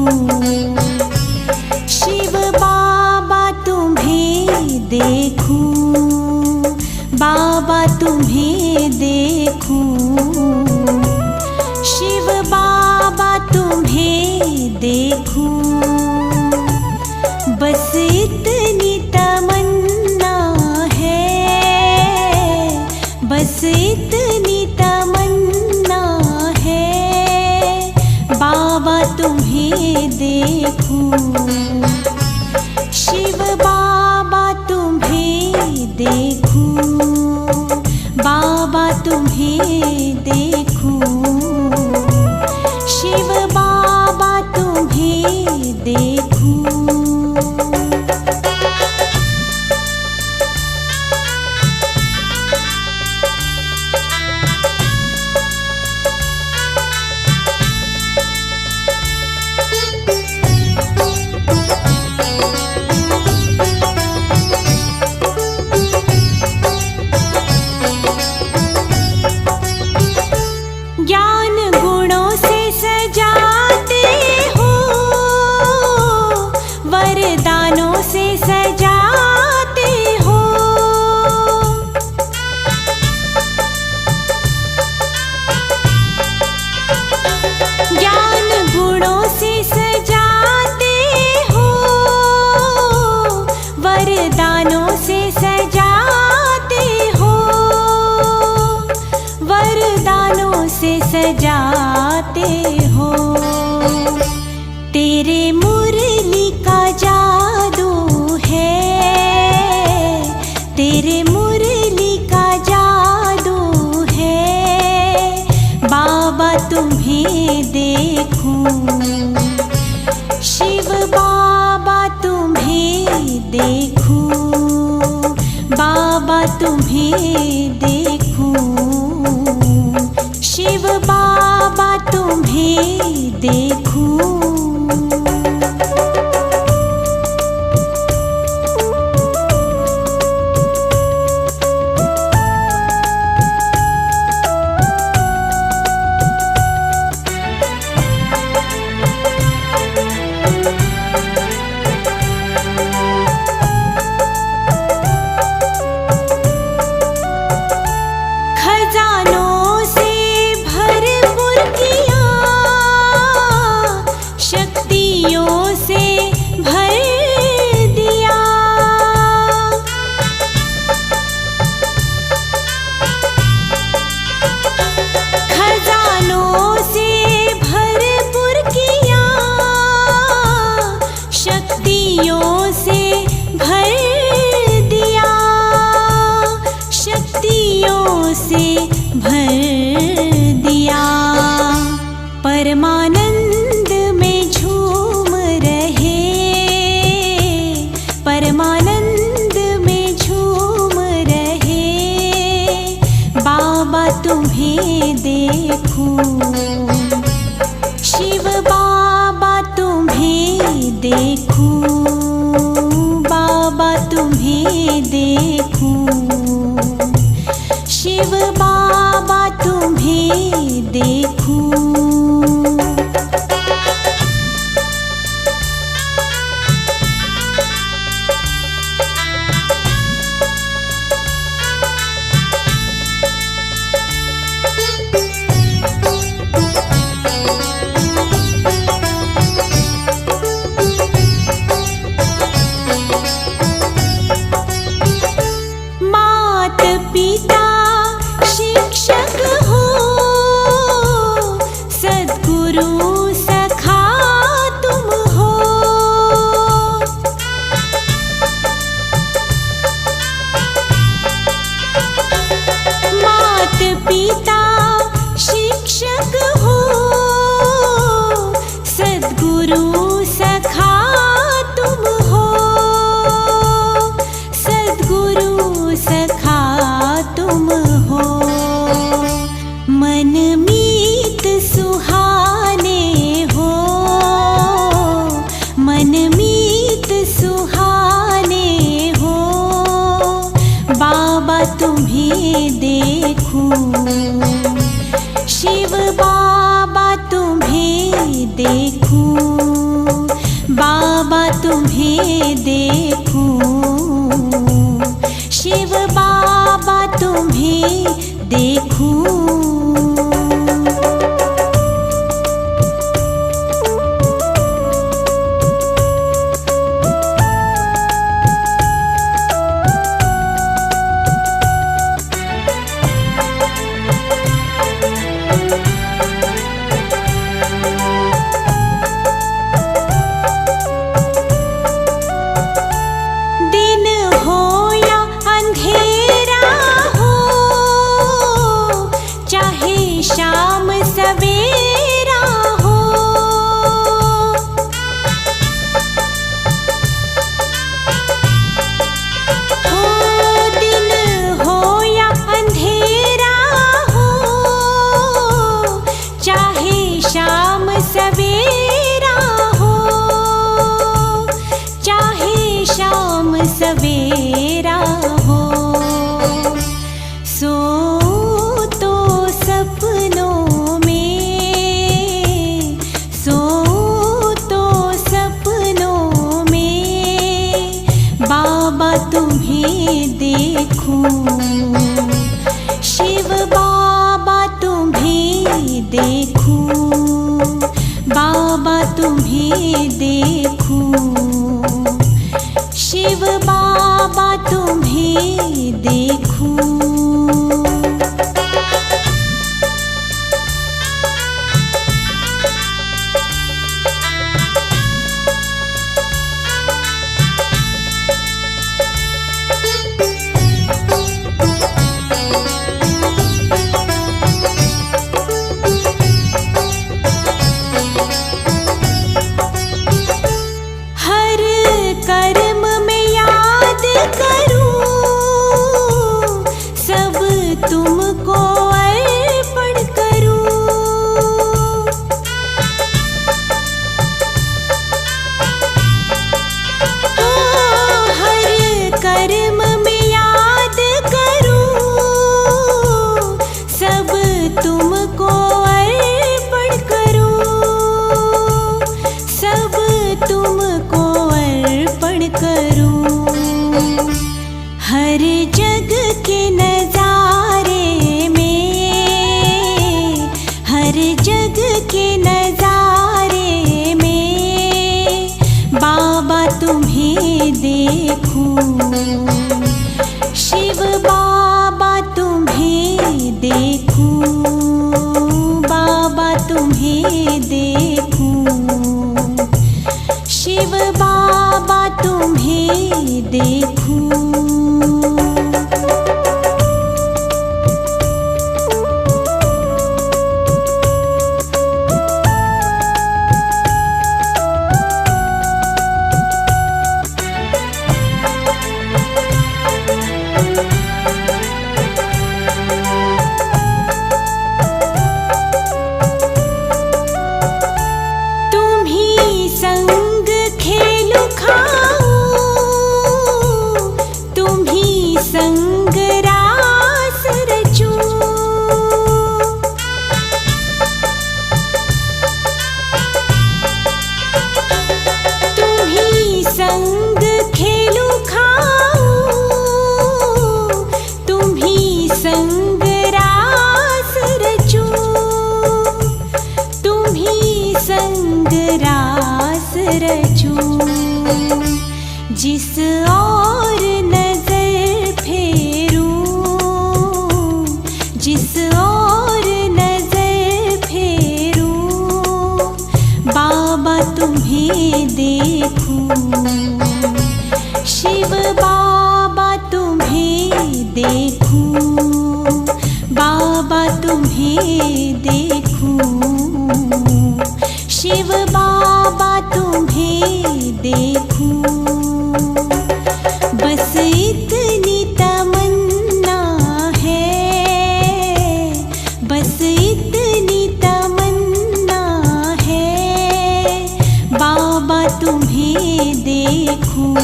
देखूं, शिव बाबा तुम्हें देखूं, बाबा तुम्हें देखूं, शिव बाबा तुम्हें देखूं। बस इतनी तमन्ना है, बस इतनी तमन्ना है, बाबा तुम्हें देखूं, शिव बाबा तुम्हें देखूं, बाबा तुम्हें देखूं, शिव बाबा तुम्हें देखूं। ज्ञान गुणों से सजाते हो, वरदानों से सजाते हो, ज्ञान गुणों से सजाते हो, वरदानों से सजाते हो, वरदानों से सजाते हो। तेरे मुरली का जादू है, तेरे मुरली का जादू है, बाबा तुम्हें देखूं, शिव बाबा तुम्हें देखूं, बाबा तुम्हें देखूं, शिव बाबा तुम्हें देखूं। खजानों से भरपूर किया, शक्तियों से भर दिया, खजानों से भरपूर किया, शक्तियों से भर दिया, शक्तियों से भर दिया। परमानंद में झूम रहे, परमानंद में झूम रहे, बाबा तुम्हें देखूं, शिव बाबा तुम्हें देखूं, बाबा तुम्हें देखूं, शिव बाबा तुम्हें देखूं। मात पिता शिक्षक हो, सद्गुरु सखा तुम हो, मात पिता शिक्षक हो, सद्गुरु सखा तुम हो, सद्गुरु सखा तुम हो। मन मीत सुहाने हो, मन मीत सुहाने हो, बाबा तुम्हें देखूं, शिव बाबा तुम्हें देखूं, बाबा तुम्हें देखूं, शिव बाबा तुम्हें देखूं। शाम सवेरा हो, दिन हो या अंधेरा हो, चाहे शाम सवेरा हो, चाहे शाम सवेरा हो। सो बाबा तुम्हें देखूं, शिव बाबा तुम्हें देखूं, बाबा तुम्हें देखूं, शिव बाबा तुम्हें देखूं। कर्म में याद करूं, सब तुमको अर्पण करूं। हर कर्म में याद करूं, सब तुमको अर्पण करूं, सब तुमको अर्पण करूं। हर जग के नजारे में, हर जग के नजारे में, बाबा तुम्हें देखूं, शिव बाबा तुम्हें देखूं, बाबा तुम्हें देखूं, शिव बाबा तुम्हें देखूं। तुम्ही संग खेलू खाऊं, तुम्ही संग रास रचूं, तुम्ही संग खेलू खाऊं, तुम्ही संग रास रचूं, तुम्ही संग रास रचूं। जिस और नजर फेरूं, जिस और नजर फेरूं, बाबा तुम्हें देखूं, शिव बाबा तुम्हें देखूं, बाबा तुम्हें देखूं, शिव बाबा तुम्हें देखूं। बस इतनी तमन्ना है, बस इतनी तमन्ना है, बाबा तुम्हें देखूं,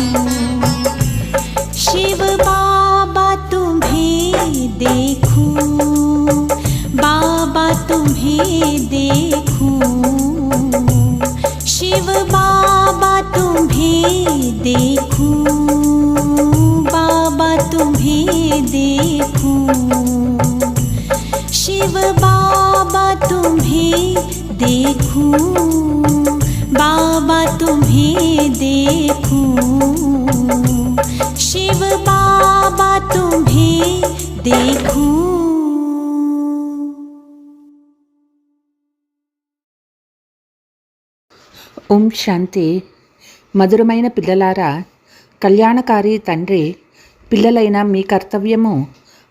शिव बाबा तुम्हें देखूं, बाबा तुम्हें देखूं, शिव बाबा तुम्हें देखूं, बाबा तुम्हें देखूं, शिव बाबा तुम्हें देखूं, बाबा तुम्हें देखूं, शिव बाबा तुम्हें देखूं। ఓం శాంతి. మధురమైన పిల్లలారా, కళ్యాణకారి తండ్రి పిల్లలైన మీ కర్తవ్యము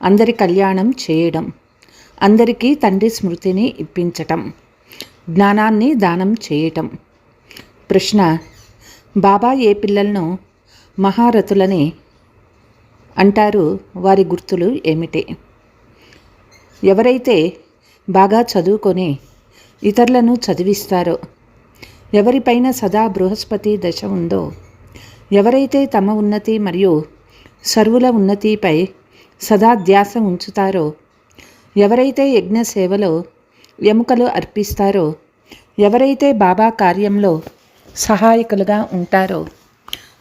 అందరి కళ్యాణం చేయడం, అందరికీ తండ్రి స్మృతిని ఇప్పించటం, జ్ఞానాన్ని దానం చేయటం. ప్రశ్న: బాబా ఏ పిల్లలను మహారథులని అంటారు? వారి గుర్తులు ఏమిటి? ఎవరైతే బాగా చదువుకొని ఇతరులను చదివిస్తారో, ఎవరిపైన సదా బృహస్పతి దశ ఉందో, ఎవరైతే తమ ఉన్నతి మరియు సర్వుల ఉన్నతిపై సదా ధ్యాస ఉంచుతారో, ఎవరైతే యజ్ఞ సేవలో ఎముకలు అర్పిస్తారో, ఎవరైతే బాబా కార్యంలో సహాయకులుగా ఉంటారో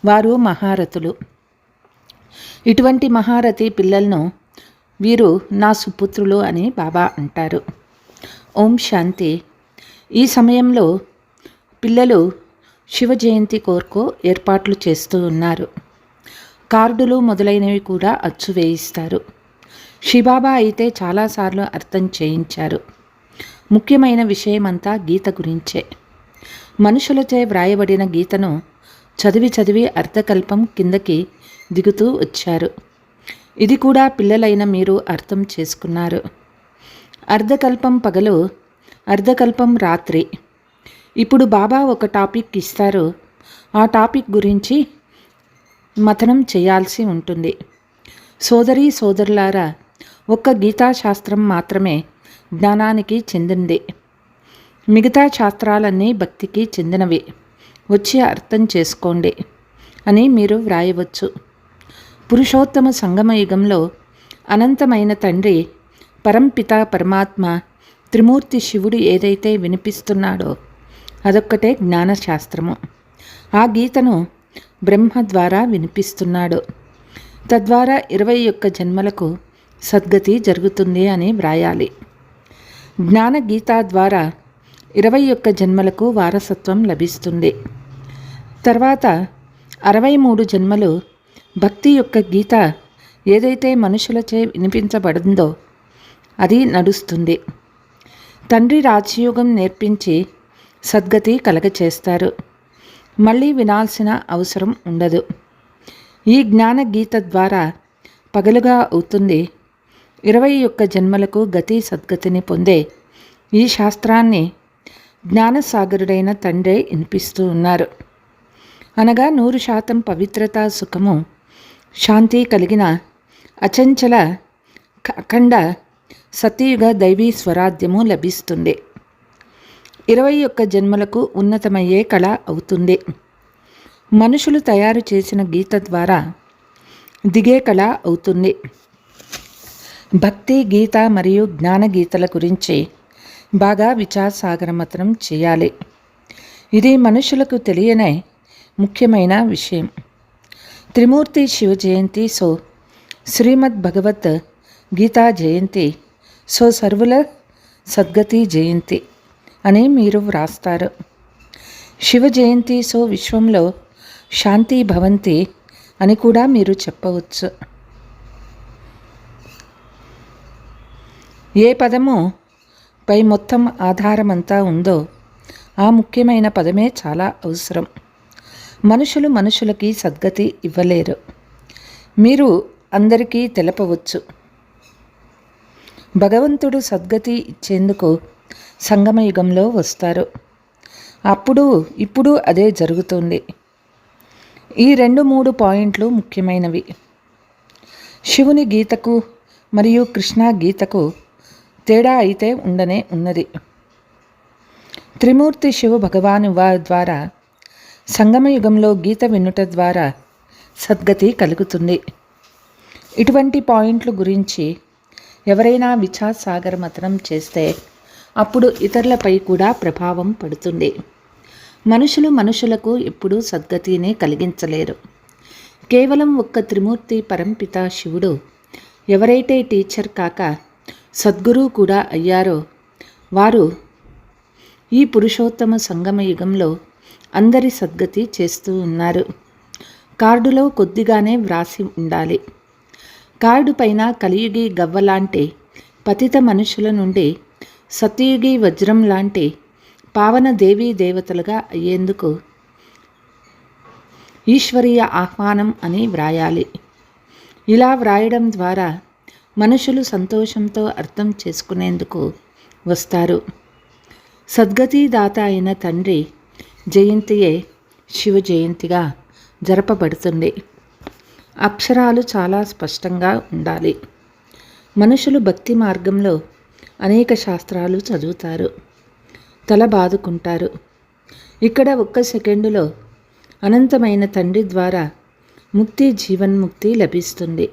వారు మహారథులు. ఇటువంటి మహారథి పిల్లలను వీరు నా సుపుత్రులు అని బాబా అంటారు. ఓం శాంతి. ఈ సమయంలో పిల్లలు శివ జయంతి కోర్కు ఏర్పాట్లు చేస్తూ ఉన్నారు. కార్డులు మొదలైనవి కూడా అచ్చు వేయిస్తారు. శివబాబా అయితే చాలాసార్లు అర్థం చేయించారు. ముఖ్యమైన విషయమంతా గీత గురించే. మనుషులచే వ్రాయబడిన గీతను చదివి చదివి అర్ధకల్పం కిందకి దిగుతూ వచ్చారు. ఇది కూడా పిల్లలైన మీరు అర్థం చేసుకున్నారు. అర్ధకల్పం పగలు, అర్ధకల్పం రాత్రి. ఇప్పుడు బాబా ఒక టాపిక్ ఇస్తారు. ఆ టాపిక్ గురించి మథనం చేయాల్సి ఉంటుంది. సోదరీ సోదరులారా, ఒక్క గీతాశాస్త్రం మాత్రమే జ్ఞానానికి చెందింది. మిగతా శాస్త్రాలన్నీ భక్తికి చెందినవి. వచ్చి అర్థం చేసుకోండి అని మీరు వ్రాయవచ్చు. పురుషోత్తమ సంగమ యుగంలో అనంతమైన తండ్రి పరంపిత పరమాత్మ త్రిమూర్తి శివుడు ఏదైతే వినిపిస్తున్నాడో అదొక్కటే జ్ఞానశాస్త్రము. ఆ గీతను బ్రహ్మ ద్వారా వినిపిస్తున్నాడు. తద్వారా 21 జన్మలకు సద్గతి జరుగుతుంది అని వ్రాయాలి. జ్ఞాన గీత ద్వారా 21 జన్మలకు వారసత్వం లభిస్తుంది. తర్వాత 63 జన్మలు భక్తి యొక్క గీత ఏదైతే మనుషులచే వినిపించబడిందో అది నడుస్తుంది. తండ్రి రాజయోగం నేర్పించి సద్గతి కలగచేస్తారు. మళ్ళీ వినాల్సిన అవసరం ఉండదు. ఈ జ్ఞాన గీత ద్వారా పగలుగా అవుతుంది. 21 జన్మలకు గతి సద్గతిని పొందే ఈ శాస్త్రాన్ని జ్ఞానసాగరుడైన తండ్రే వినిపిస్తూ ఉన్నారు. అనగా 100% పవిత్రత, సుఖము, శాంతి కలిగిన అచంచల అఖండ సతయుగ దైవీ స్వరాజ్యము లభిస్తుంది. 21 జన్మలకు ఉన్నతమయ్యే కళ అవుతుంది. మనుషులు తయారు చేసిన గీత ద్వారా దిగే కళ అవుతుంది. భక్తి గీత మరియు జ్ఞాన గీతల గురించి బాగా విచారసాగరమతనం చేయాలి. ఇది మనుషులకు తెలియని ముఖ్యమైన విషయం. త్రిమూర్తి శివ జయంతి సో శ్రీమద్ భగవత్ గీతా జయంతి సో సర్వుల సద్గతి జయంతి అని మీరు వ్రాస్తారు. శివ జయంతి సో విశ్వంలో శాంతి భవంతి అని కూడా మీరు చెప్పవచ్చు. ఏ పదము పై మొత్తం ఆధారమంతా ఉందో ఆ ముఖ్యమైన పదమే చాలా అవసరం. మనుషులు మనుషులకి సద్గతి ఇవ్వలేరు. మీరు అందరికీ తెలపవచ్చు. భగవంతుడు సద్గతి ఇచ్చేందుకు సంగమయుగంలో వస్తారు. ఇప్పుడు అదే జరుగుతుంది. ఈ 2-3 పాయింట్లు ముఖ్యమైనవి. శివుని గీతకు మరియు కృష్ణ గీతకు తేడా అయితే ఉండనే ఉన్నది. త్రిమూర్తి శివ భగవాను ద్వారా సంగమయుగంలో గీత వినుట ద్వారా సద్గతి కలుగుతుంది. ఇటువంటి పాయింట్ల గురించి ఎవరైనా విచారసాగర మతనం చేస్తే అప్పుడు ఇతరులపై కూడా ప్రభావం పడుతుంది. మనుషులకు ఎప్పుడూ సద్గతిని కలిగించలేరు. కేవలం ఒక్క త్రిమూర్తి పరంపిత శివుడు ఎవరైతే టీచర్ కాక సద్గురువు కూడా అయ్యారో వారు ఈ పురుషోత్తమ సంగమ యుగంలో అందరి సద్గతి చేస్తూ ఉన్నారు. కార్డులో కొద్దిగానే వ్రాసి ఉండాలి. కార్డు పైన కలియుగి గవ్వలాంటి పతిత మనుషుల నుండి సత్యయుగి వజ్రం లాంటి పావన దేవీ దేవతలుగా అయ్యేందుకు ఈశ్వరీయ ఆహ్వానం అని వ్రాయాలి. ఇలా వ్రాయడం ద్వారా మనుషులు సంతోషంతో అర్థం చేసుకునేందుకు వస్తారు. సద్గతిదాత అయిన తండ్రి జయంతియే శివ జయంతిగా జరపబడుతుంది. అక్షరాలు చాలా స్పష్టంగా ఉండాలి. మనుషులు భక్తి మార్గంలో అనేక శాస్త్రాలు చదువుతారు, తల బాదుకుంటారు. ఇక్కడ ఒక్క సెకండులో అనంతమైన తండ్రి ద్వారా ముక్తి, జీవన్ముక్తి లభిస్తుంది.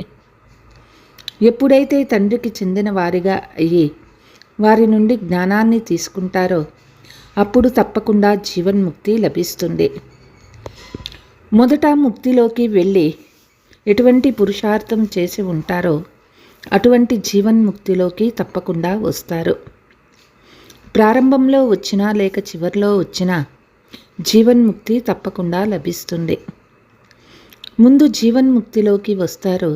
ఎప్పుడైతే తండ్రికి చెందిన వారిగా అయ్యి వారి నుండి జ్ఞానాన్ని తీసుకుంటారో అప్పుడు తప్పకుండా జీవన్ముక్తి లభిస్తుంది. మొదట ముక్తిలోకి వెళ్ళి ఎటువంటి పురుషార్థం చేసి ఉంటారో అటువంటి జీవన్ముక్తిలోకి తప్పకుండా వస్తారు. ప్రారంభంలో వచ్చినా లేక చివరిలో వచ్చినా జీవన్ముక్తి తప్పకుండా లభిస్తుంది. ముందు జీవన్ముక్తిలోకి వస్తారు,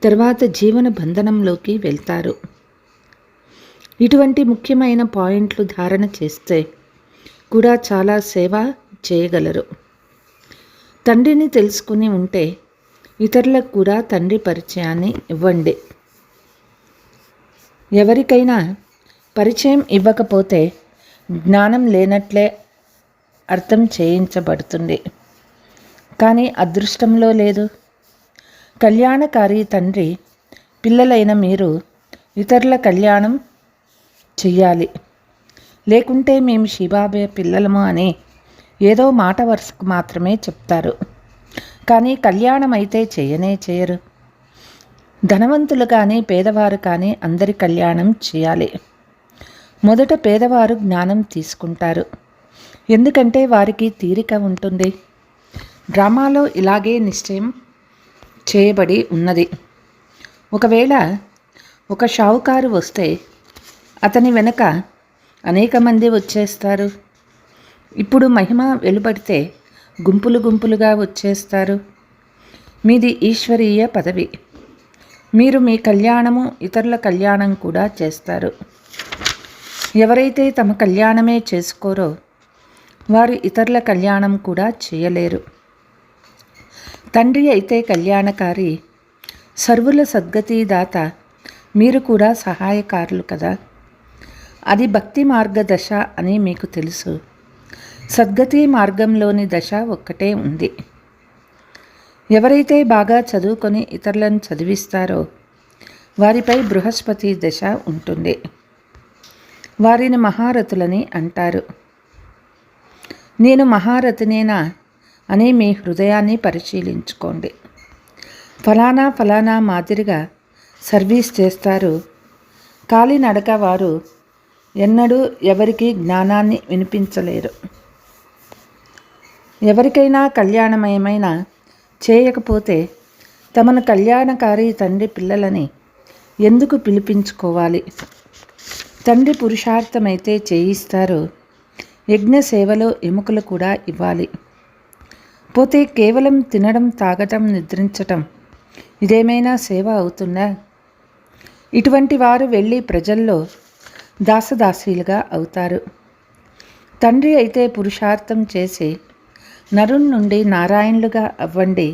తర్వాత జీవన బంధనంలోకి వెళ్తారు. ఇటువంటి ముఖ్యమైన పాయింట్లు ధారణ చేస్తే కూడా చాలా సేవ చేయగలరు. తండ్రిని తెలుసుకుని ఉంటే ఇతరులకు కూడా తండ్రి పరిచయాన్ని ఇవ్వండి. ఎవరికైనా పరిచయం ఇవ్వకపోతే జ్ఞానం లేనట్లే అర్థం చేయించబడుతుంది. కానీ అదృష్టంలో లేదు. కళ్యాణకారి తండ్రి పిల్లలైన మీరు ఇతరుల కళ్యాణం చెయ్యాలి. లేకుంటే మేము శిబాబే పిల్లలము అని ఏదో మాట వరుసకు మాత్రమే చెప్తారు. కానీ కళ్యాణం అయితే చేయరు. ధనవంతులు కానీ పేదవారు కానీ అందరి కళ్యాణం చేయాలి. మొదట పేదవారు జ్ఞానం తీసుకుంటారు, ఎందుకంటే వారికి తీరిక ఉంటుంది. డ్రామాలో ఇలాగే నిశ్చయం చేయబడి ఉన్నది. ఒకవేళ ఒక షావుకారు వస్తే అతని వెనక అనేక మంది వచ్చేస్తారు. ఇప్పుడు మహిమ వెలువడితే గుంపులుగా వచ్చేస్తారు. మీది ఈశ్వరీయ పదవి. మీరు మీ కళ్యాణము ఇతరుల కళ్యాణం కూడా చేస్తారు. ఎవరైతే తమ కళ్యాణమే చేసుకోరో వారు ఇతరుల కళ్యాణం కూడా చేయలేరు. తండ్రి అయితే కళ్యాణకారి, సర్వుల సద్గతిదాత, మీరు కూడా సహాయకారులు కదా. అది భక్తి మార్గ దశ అని మీకు తెలుసు. సద్గతి మార్గంలోని దశ ఒక్కటే ఉంది. ఎవరైతే బాగా చదువుకొని ఇతరులను చదివిస్తారో వారిపై బృహస్పతి దశ ఉంటుంది. వారిని మహారథులని అంటారు. నేను మహారథినేనా అని మీ హృదయాన్ని పరిశీలించుకోండి. ఫలానా మాదిరిగా సర్వీస్ చేస్తారు. కాలినడక వారు ఎన్నడూ ఎవరికి జ్ఞానాన్ని వినిపించలేరు. ఎవరికైనా కళ్యాణమయమైన చేయకపోతే తమను కళ్యాణకారి తండ్రి పిల్లలని ఎందుకు పిలిపించుకోవాలి? తండ్రి పురుషార్థమైతే చేయిస్తారు. యజ్ఞ సేవలో ఎముకలు కూడా ఇవ్వాలి. పోతే కేవలం తినడం, తాగటం, నిద్రించటం ఇదేమైనా సేవ అవుతుందా? ఇటువంటి వారు వెళ్ళి ప్రజల్లో దాసదాసీలుగా అవుతారు. తండ్రి అయితే పురుషార్థం చేసి నరుని నుండి నారాయణులుగా అవ్వండి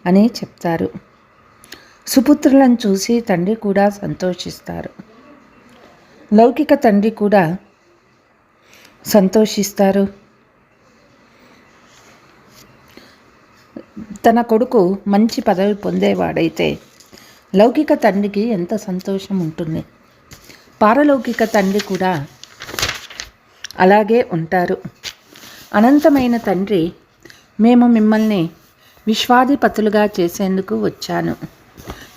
అని చెప్తారు. సుపుత్రులను చూసి తండ్రి కూడా సంతోషిస్తారు. లౌకిక తండ్రి కూడా సంతోషిస్తారు. తన కొడుకు మంచి పదవి పొందేవాడైతే లౌకిక తండ్రికి ఎంత సంతోషం ఉంటుంది. పారలౌకిక తండ్రి కూడా అలాగే ఉంటారు. అనంతమైన తండ్రి, మేము మిమ్మల్ని విశ్వాధిపతులుగా చేసేందుకు వచ్చాను.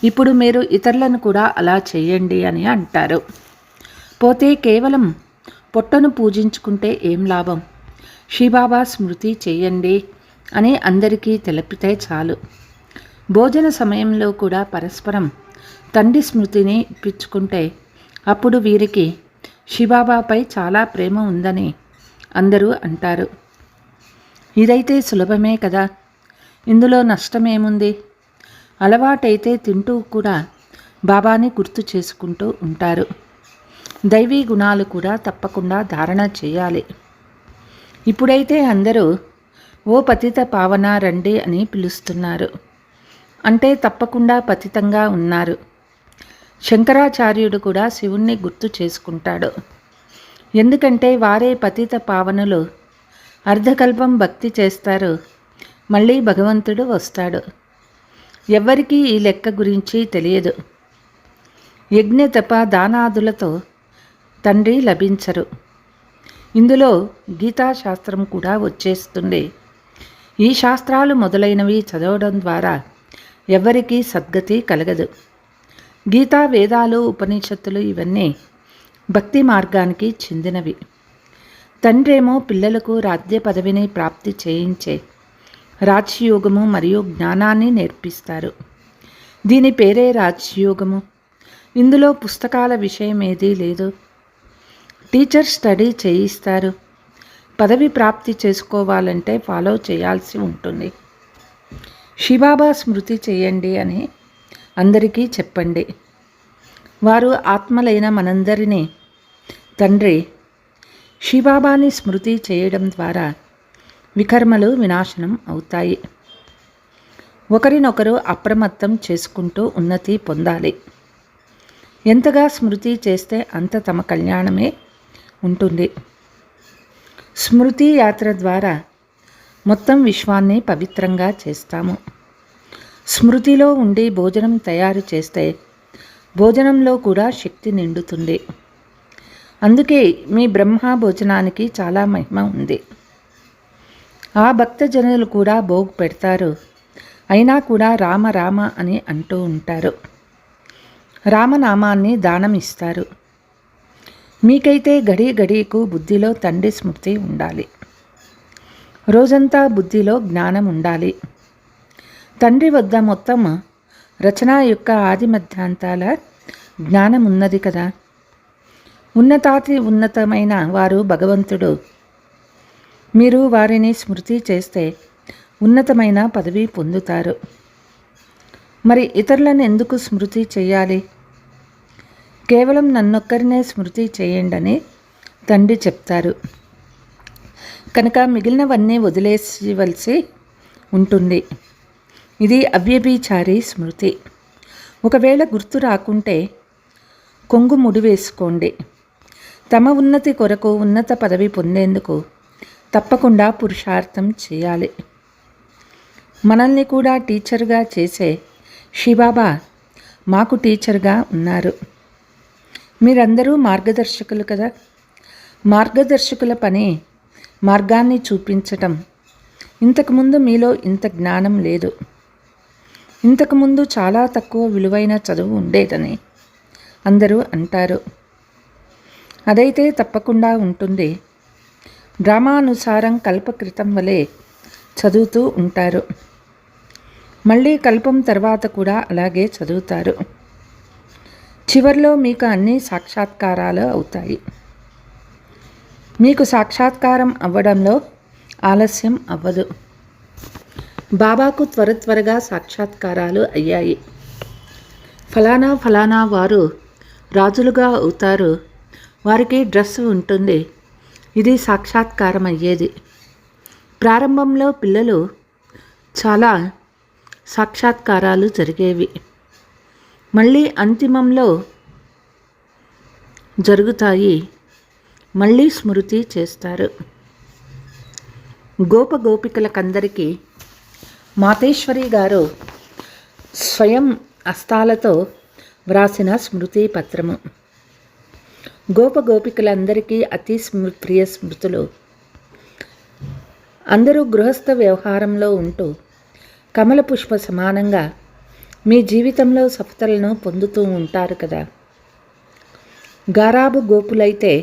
ఇప్పుడు మీరు ఇతరులను కూడా అలా చేయండి అని అంటారు. పోతే కేవలం పొట్టను పూజించుకుంటే ఏం లాభం? శివబాబా స్మృతి చేయండి అని అందరికీ తెలిపితే చాలు. భోజన సమయంలో కూడా పరస్పరం తండ్రి స్మృతిని ఇప్పించుకుంటే అప్పుడు వీరికి శివబాబాపై చాలా ప్రేమ ఉందని అందరూ అంటారు. ఇదైతే సులభమే కదా, ఇందులో నష్టమేముంది? అలవాటైతే తింటూ కూడా బాబాని గుర్తు చేసుకుంటూ ఉంటారు. దైవీ గుణాలు కూడా తప్పకుండా ధారణ చేయాలి. ఇప్పుడైతే అందరూ ఓ పతిత పావన రండి అని పిలుస్తున్నారు. అంటే తప్పకుండా పతితంగా ఉన్నారు. శంకరాచార్యుడు కూడా శివుణ్ణి గుర్తు చేసుకుంటాడు. ఎందుకంటే వారే పతిత పావనులు. అర్ధకల్పం భక్తి చేస్తారు, మళ్ళీ భగవంతుడు వస్తాడు. ఎవ్వరికీ ఈ లెక్క గురించి తెలియదు. యజ్ఞ తప దానాదులతో తండ్రి లభించరు. ఇందులో గీతాశాస్త్రం కూడా వచ్చేస్తుంది. ఈ శాస్త్రాలు మొదలైనవి చదవడం ద్వారా ఎవ్వరికీ సద్గతి కలగదు. గీతా, వేదాలు, ఉపనిషత్తులు ఇవన్నీ భక్తి మార్గానికి చెందినవి. తండ్రేమో పిల్లలకు రాజ్య పదవిని ప్రాప్తి చేయించే రాజయోగము మరియు జ్ఞానాన్ని నేర్పిస్తారు. దీని పేరే రాజయోగము. ఇందులో పుస్తకాల విషయం ఏదీ లేదు. టీచర్ స్టడీ చేయిస్తారు. పదవి ప్రాప్తి చేసుకోవాలంటే ఫాలో చేయాల్సి ఉంటుంది. శివబాబా స్మృతి చేయండి అని అందరికీ చెప్పండి. వారు ఆత్మలైన మనందరినీ తండ్రి శివబాబాని స్మృతి చేయడం ద్వారా వికర్మలు వినాశనం అవుతాయి. ఒకరినొకరు అప్రమత్తం చేసుకుంటూ ఉన్నతి పొందాలి. ఎంతగా స్మృతి చేస్తే అంత తమ కళ్యాణమే ఉంటుంది. స్మృతి యాత్ర ద్వారా మొత్తం విశ్వాన్ని పవిత్రంగా చేస్తాము. స్మృతిలో ఉండి భోజనం తయారు చేస్తే భోజనంలో కూడా శక్తి నిండుతుంది. అందుకే మీ బ్రహ్మ భోజనానికి చాలా మహిమ ఉంది. ఆ భక్తజనులు కూడా భోగ్ పెడతారు, అయినా కూడా రామ రామ అని అంటూ ఉంటారు. రామనామాన్ని దానం ఇస్తారు. మీకైతే గడి గడికు బుద్ధిలో తండ్రి స్మృతి ఉండాలి. రోజంతా బుద్ధిలో జ్ఞానం ఉండాలి. తండ్రి వద్ద మొత్తం రచన యొక్క ఆది మధ్యాంతాల జ్ఞానం ఉన్నది కదా. ఉన్నతాతి ఉన్నతమైన వారు భగవంతుడు. మీరు వారిని స్మృతి చేస్తే ఉన్నతమైన పదవి పొందుతారు. మరి ఇతరులను ఎందుకు స్మృతి చేయాలి? కేవలం నన్నొక్కరినే స్మృతి చేయండి తండ్రి చెప్తారు. కనుక మిగిలినవన్నీ వదిలేసివలసి ఉంటుంది. ఇది అవ్యభిచారి స్మృతి. ఒకవేళ గుర్తు రాకుంటే కొంగు ముడివేసుకోండి. తమ ఉన్నతి కొరకు ఉన్నత పదవి పొందేందుకు తప్పకుండా పురుషార్థం చేయాలి. మనల్ని కూడా టీచర్గా చేసే శివబాబా మాకు టీచర్గా ఉన్నారు. మీరందరూ మార్గదర్శకులు కదా. మార్గదర్శకుల పని మార్గాన్ని చూపించటం. ఇంతకుముందు మీలో ఇంత జ్ఞానం లేదు. ఇంతకుముందు చాలా తక్కువ విలువైన చదువు ఉండేదని అందరూ అంటారు. అదైతే తప్పకుండా ఉంటుంది. డ్రామానుసారం కల్పకృతం వలె చదువుతూ ఉంటారు. మళ్ళీ కల్పం తర్వాత కూడా అలాగే చదువుతారు. చివర్లో మీకు అన్ని సాక్షాత్కారాలు అవుతాయి. మీకు సాక్షాత్కారం అవ్వడంలో ఆలస్యం అవ్వదు. బాబాకు త్వరగా సాక్షాత్కారాలు అయ్యాయి. ఫలానా ఫలానా వారు రాజులుగా అవుతారు, వారికి డ్రెస్ ఉంటుంది. ఇది సాక్షాత్కారం అయ్యేది. ప్రారంభంలో పిల్లలు చాలా సాక్షాత్కారాలు జరిగేవి. మళ్ళీ అంతిమంలో జరుగుతాయి. మళ్ళీ స్మృతి చేస్తారు. గోపికలకందరికీ మాతేశ్వరి గారు స్వయం హస్తాలతో వ్రాసిన స్మృతి పత్రము. గోపికలందరికీ అతి ప్రియ స్మృతులు. అందరూ గృహస్థ వ్యవహారంలో ఉంటూ కమల పుష్ప సమానంగా మీ జీవితంలో సఫలతలను పొందుతూ ఉంటారు కదా. గారాబు గోపులైతే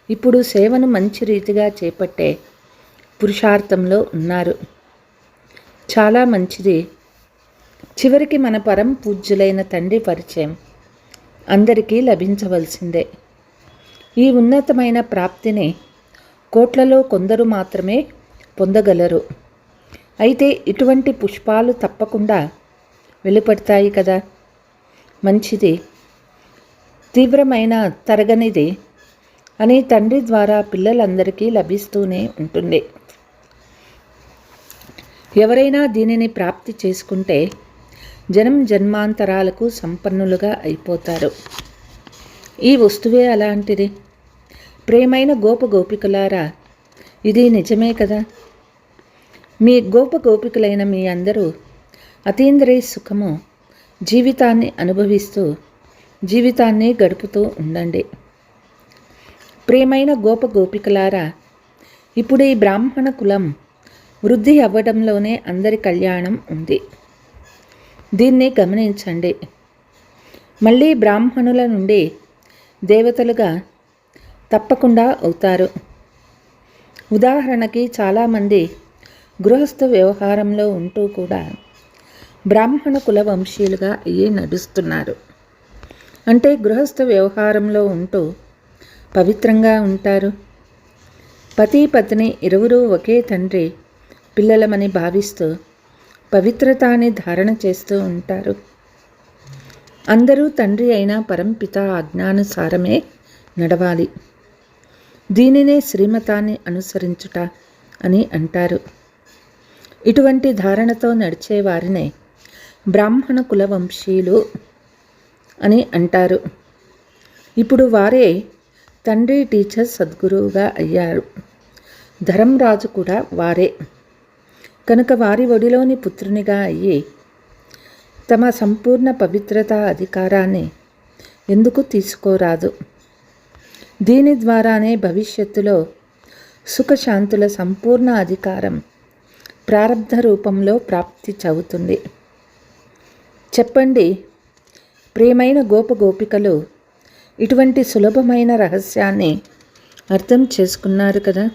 ఇప్పుడు సేవను మంచి రీతిగా చేపట్టే పురుషార్థంలో ఉన్నారు. చాలా మంచిది. చివరికి మన పరం పూజ్యులైన తండ్రి పరిచయం అందరికీ లభించవలసిందే. ఈ ఉన్నతమైన ప్రాప్తిని కోట్లలో కొందరు మాత్రమే పొందగలరు. అయితే ఇటువంటి పుష్పాలు తప్పకుండా వెలువడతాయి కదా. మంచిది. తీవ్రమైన తరగనిది అని తండ్రి ద్వారా పిల్లలందరికీ లభిస్తూనే ఉంటుంది. ఎవరైనా దీనిని ప్రాప్తి చేసుకుంటే జన్మాంతరాలకు సంపన్నులుగా అయిపోతారు. ఈ వస్తువే అలాంటిది. ప్రేమైన గోపికలారా, ఇది నిజమే కదా. మీ గోపికలైన మీ అందరూ అతీంద్రియ సుఖము జీవితాన్ని అనుభవిస్తూ జీవితాన్ని గడుపుతూ ఉండండి. ప్రేమైన గోపికలారా, ఇప్పుడు ఈ బ్రాహ్మణ కులం వృద్ధి అవ్వడంలోనే అందరి కళ్యాణం ఉంది. దీన్ని గమనించండి. మళ్ళీ బ్రాహ్మణుల నుండి దేవతలుగా తప్పకుండా అవుతారు. ఉదాహరణకి చాలామంది గృహస్థ వ్యవహారంలో ఉంటూ కూడా బ్రాహ్మణ కుల వంశీయులుగా అయ్యి నడుస్తున్నారు. అంటే గృహస్థ వ్యవహారంలో ఉంటూ పవిత్రంగా ఉంటారు. పతి పత్ని ఇరువురు ఒకే తండ్రి పిల్లలమని భావిస్తూ పవిత్రతాన్ని ధారణ చేస్తూ ఉంటారు. అందరూ తండ్రి అయిన పరంపిత ఆజ్ఞానుసారమే నడవాలి. దీనినే శ్రీమతాన్ని అనుసరించుట అని అంటారు. ఇటువంటి ధారణతో నడిచే వారినే బ్రాహ్మణ కులవంశీయులు అని అంటారు. ఇప్పుడు వారే తండ్రి టీచర్ సద్గురువుగా అయ్యారు. ధర్మరాజు కూడా వారే కనుక వారి ఒడిలోని పుత్రునిగా అయ్యి తమ సంపూర్ణ పవిత్రతా అధికారాన్ని ఎందుకు తీసుకోరాదు. దీని ద్వారానే భవిష్యత్తులో సుఖశాంతుల సంపూర్ణ అధికారం ప్రారబ్ధ రూపంలో ప్రాప్తి చవుతుంది. చెప్పండి, ప్రియమైన గోపికలు ఇటువంటి సులభమైన రహస్యాన్ని అర్థం చేసుకున్నారు కదా.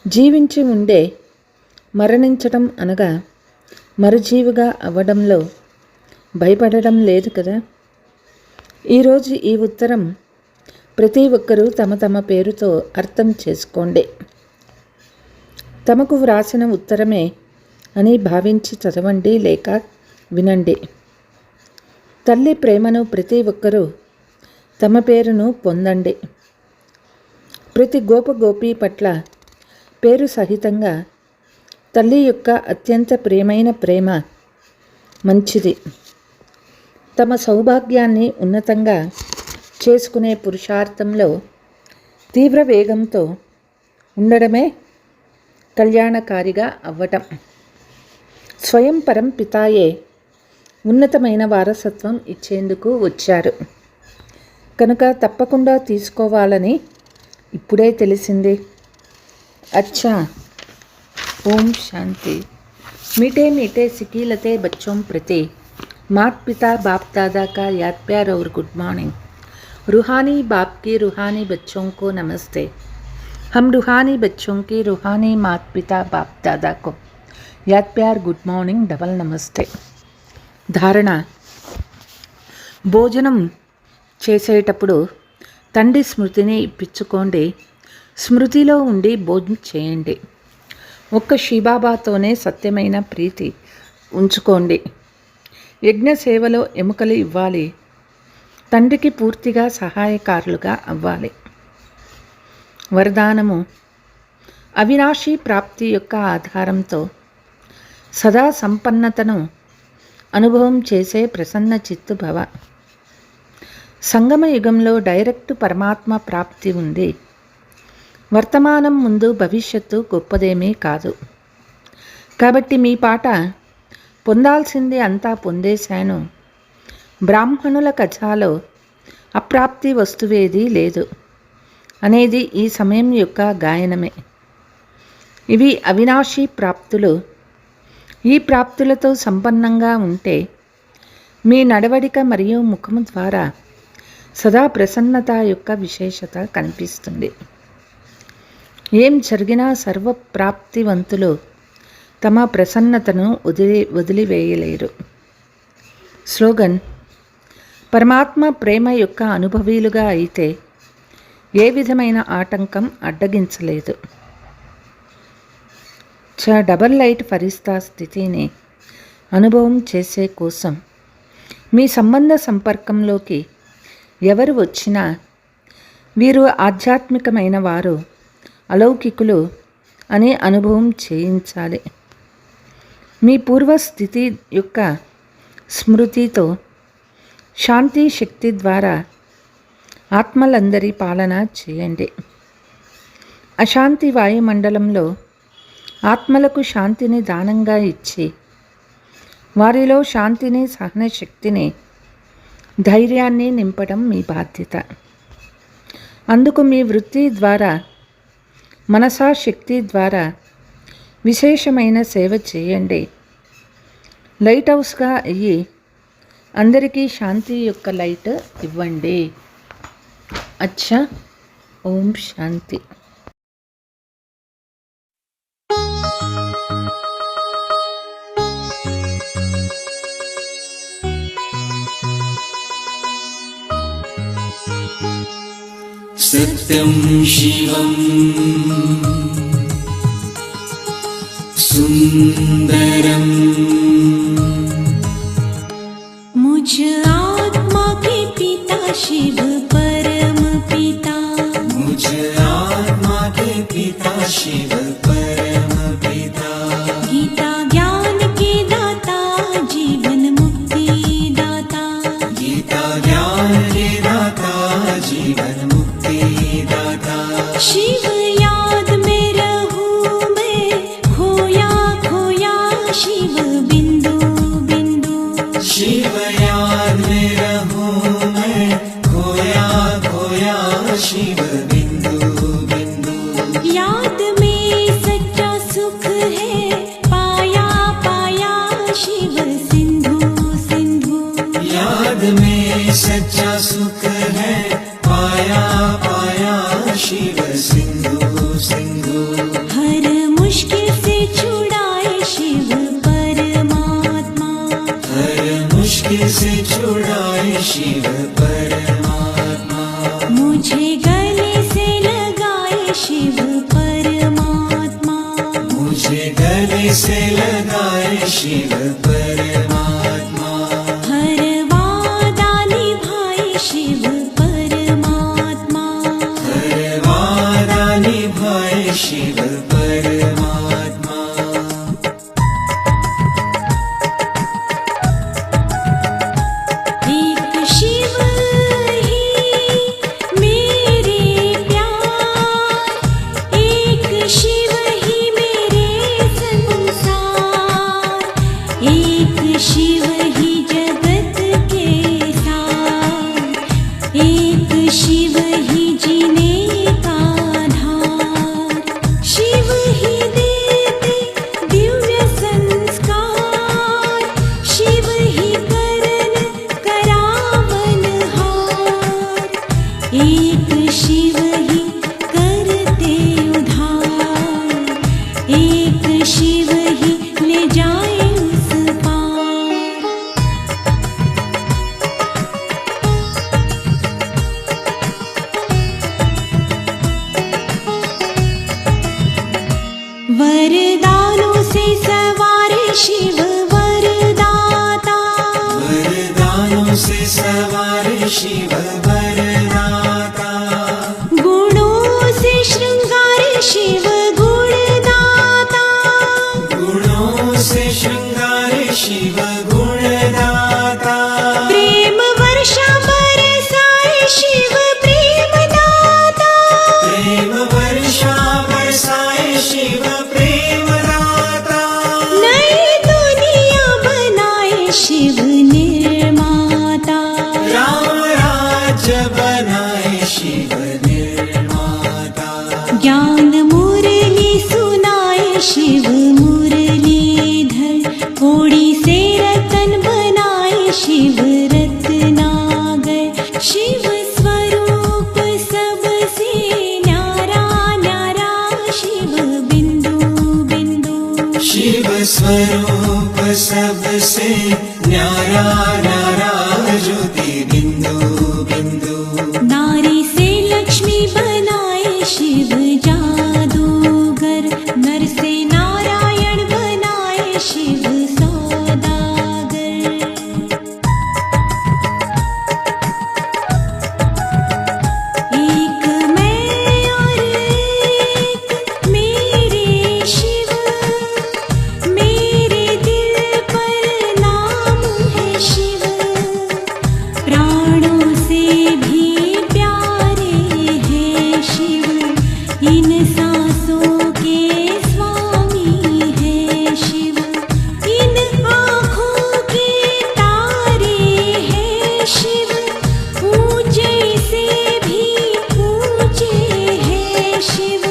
జీవించి ఉండే మరణించడం అనగా మరుజీవిగా అవ్వడంలో భయపడడం లేదు కదా. ఈరోజు ఈ ఉత్తరం ప్రతి ఒక్కరూ తమ తమ పేరుతో అర్థం చేసుకోండి. తమకు వ్రాసిన ఉత్తరమే అని భావించి చదవండి లేక వినండి. తల్లి ప్రేమను ప్రతి ఒక్కరూ తమ పేరును పొందండి. ప్రతి గోపి పట్ల పేరు సహితంగా తల్లి యొక్క అత్యంత ప్రియమైన ప్రేమ మంచిది. తమ సౌభాగ్యాన్ని ఉన్నతంగా చేసుకునే పురుషార్థంలో తీవ్ర వేగంతో ఉండడమే కళ్యాణకారిగా అవ్వటం. స్వయం పరంపితాయే ఉన్నతమైన వారసత్వం ఇచ్చేందుకు వచ్చారు కనుక తప్పకుండా తీసుకోవాలని ఇప్పుడే తెలిసింది. అచ్చా, ఓం శాంతి. मीठे मीठे सिकीलते बच्चों प्रति मात पिता बाप दादा का याद प्यार और गुड मॉर्निंग. रूहानी बाप की रूहानी बच्चों को नमस्ते. हम रूहानी बच्चों की रूहानी मात पिता बाप दादा को याद प्यार गुड मॉर्निंग डबल नमस्ते. ధారణ. భోజనం చేసేటప్పుడు తండ్రి స్మృతిని ఇప్పించుకోండి. స్మృతిలో ఉండి భోజనం చేయండి. ఒక్క శివబాబాతోనే సత్యమైన ప్రీతి ఉంచుకోండి. యజ్ఞ సేవలో ఎముకలు ఇవ్వాలి. తండ్రికి పూర్తిగా సహాయకారులుగా అవ్వాలి. వరదానము. అవినాశీ ప్రాప్తి యొక్క ఆధారంతో సదా సంపన్నతను అనుభవం చేసే ప్రసన్న చిత్తు భవ. సంగమ యుగంలో డైరెక్ట్ పరమాత్మ ప్రాప్తి ఉంది. వర్తమానం ముందు భవిష్యత్తు గొప్పదేమీ కాదు. కాబట్టి మీ పాట పొందాల్సింది అంతా పొందేశాను. బ్రాహ్మణుల కథలో అప్రాప్తి వస్తువేదీ లేదు అనేది ఈ సమయం యొక్క గాయనమే. ఇవి అవినాశీ ప్రాప్తులు. ఈ ప్రాప్తులతో సంపన్నంగా ఉంటే మీ నడవడిక మరియు ముఖము ద్వారా సదా ప్రసన్నత యొక్క విశేషత కనిపిస్తుంది. ఏం జరిగినా సర్వప్రాప్తివంతులు తమ ప్రసన్నతను వదిలివేయలేరు. స్లోగన్: పరమాత్మ ప్రేమ యొక్క అనుభవీలుగా అయితే ఏ విధమైన ఆటంకం అడ్డగించలేదు. డబల్ లైట్ ఫరిస్తా స్థితిని అనుభవం చేసే కోసం మీ సంబంధ సంపర్కంలోకి ఎవరు వచ్చినా వీరు ఆధ్యాత్మికమైన వారు, అలౌకికులు అనే అనుభవం చేయించాలి. మీ పూర్వస్థితి యొక్క స్మృతితో శాంతి శక్తి ద్వారా ఆత్మలందరి పాలన చేయండి. అశాంతి వాయుమండలంలో ఆత్మలకు శాంతిని దానంగా ఇచ్చి వారిలో శాంతిని, సహనశక్తిని, ధైర్యాన్ని నింపడం మీ బాధ్యత. అందుకు మీ వృత్తి ద్వారా, మనసా శక్తి ద్వారా విశేషమైన సేవ చేయండి. లైట్ హౌస్గా అయ్యి అందరికీ శాంతి యొక్క లైట్ ఇవ్వండి. అచ్చా. ఓం శాంతి. सत्यं शिवं सुंदरम् मुझ आत्मा के पिता शिव परम पिता, मुझ आत्मा के पिता शिव परम पिता, गीता ज्ञान के दाता, जीवन मुक्ति दाता, गीता ज्ञान के दाता, जीवन मुक्ति दाता। शिव याद में रहूं मैं, खोया खोया शिव बिंदु बिंदु, शिव याद में रहूं मैं, खोया खोया शिव बिंदु बिंदु। याद में सच्चा सुख है, पाया पाया शिव सिंधु सिंधु, याद में सच्चा सुख है, पाया पाया शिव सिंधु सिंधु। हर मुश्किल से छुड़ाए शिव परमात्मा, हर मुश्किल से छुड़ाए शिव परमात्मा, मुझे गले से लगाए शिव परमात्मा, मुझे गले से लगाए शिव परमात्मा, हर वादा निभाए शिव परमात्मा, हर वादा निभाए शिव परमात्मा। एक शिव ही मेरे प्यार, एक शिव ही मेरे संसार, एक शिव ही जगत के सार, एक शिव ही जीने का आधार, शिव ही देते दिव्य संस्कार, शिव ही करन करावनहार, एक शिव ही करते उधार, एक शिव ही ले जाए उस पार। वरदानों से सवार शिव वरदाता, वरदानों से सवार शिव वरदाता, गुणों से श्रृंगार शिव गुणदाता, गुणों से श्रृंगार शिव गुणदाता, प्रेम वर्षा बरसाए शिव प्रेमदाता, प्रेम वर्षा बरसाए शिव प्रेमदाता, नई दुनिया बनाए शिव निर्माता, राम राज्य बना रूप सबसे न्यारा न्यारा ज्योति बिंदु बिंदु। नारी से लक्ष्मी बनाए शिव जादूगर, नर से नारायण बनाए शिव सौदागर। एक मैं और एक मेरे शिव, मेरे दिल पर नाम है शिव। प्राणों से भी प्यारे हैं शिव, इन सांसों के स्वामी हैं शिव। इन आँखों के तारे हैं शिव, ऊंचे से भी ऊंचे हैं शिव।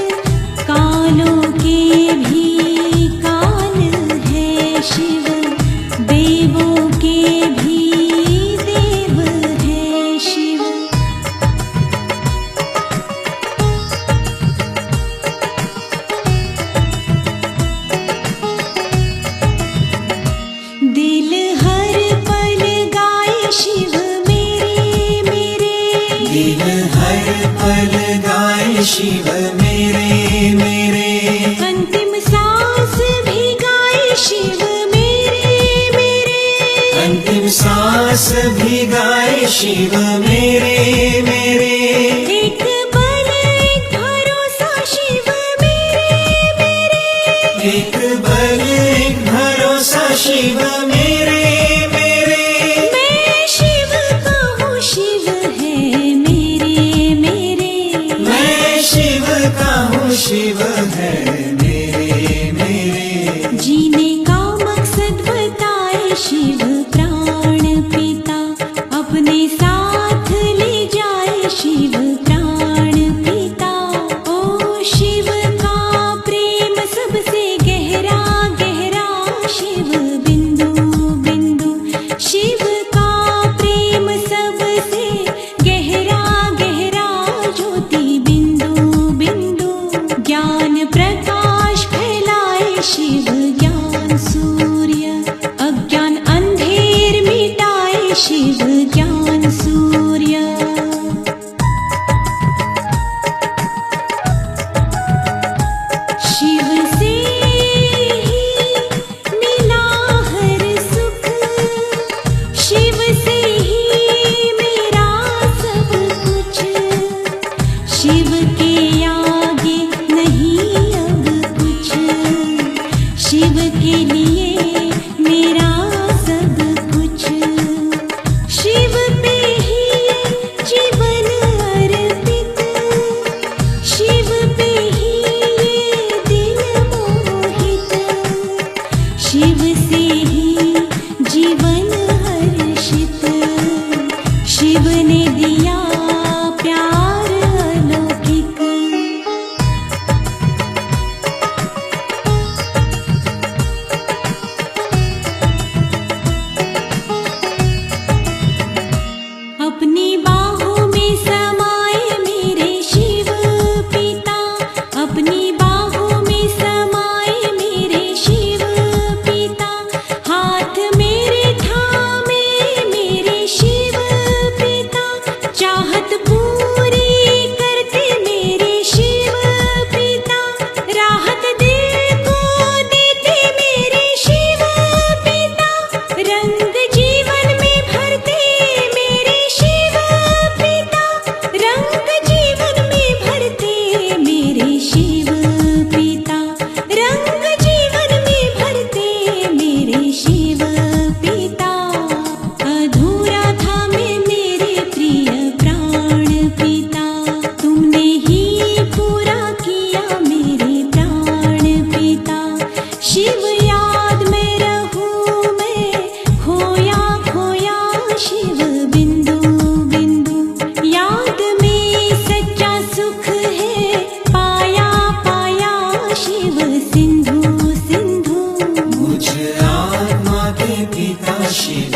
कालों के भी काल है शिव, देवों के भी देव है शिव। दिल हर पल गाए शिव मेरे मेरे, दिल हर पल गाए शिव मेरे मेरे। अंतिम सांस भी गाए शिव मेरे मेरे। अंतिम सांस भी गाए शिव मेरे मेरे। एक बल एक भरोसा शिव मेरे मेरे। एक बल एक भरोसा शिव मेरे मेरे। मैं शिव का हूँ शिव है मेरे मेरे। मैं शिव का हूँ शिव है मेरे मेरे। जीने का मकसद बताए शिव प्राण पिता, अपने साथ ले जाए शिव प्राण पिता। ओ शिव का प्रेम सबसे गहरा गहरा शिव बिंदु बिंदु। शिव का प्रेम सबसे गहरा गहरा ज्योति बिंदु बिंदु। ज्ञान प्रकाश फैलाए शिव ज्ञान सूर्य, अज्ञान अंधेर मिटाए शिव ज्ञान सूर्य। शिव से ही मिला हर सुख, शिव से ही मेरा सब कुछ। शिव के आगे नहीं अब कुछ, शिव के लिए मेरा सब कुछ। शिव पे ही जीवन अर्पित, शिव पे ही ये दिल मोहित। शिव से ही जीवन हर्षित, शिव ने दिया प्यार अलौकिक। अपनी बाहों में समाए मेरे शिव पिता, अपनी बाहों में समाए मेरे शिव पिता। हाथ मेरे थामे मेरे शिव पिता, चाहत पूरी करते मेरे शिव पिता। राहत दिल को देते मेरे शिव पिता, रंग जीवन में भरते मेरे शिव पिता। रंग जीवन में भरते मेरे शिव पिता, रंग जीवन में भरते मेरे शिव पिता। अधूरा था मैं मेरे प्रिय प्राण पिता, तुमने ही पूरा किया मेरे प्राण पिता। शिव याद में रहूं मैं खोया खोया शिव बिंदु बिंदु। याद में सच्चा सुख है पाया पाया शिव सिंधु सिंधु। मुझ आत्मा के पिता शिव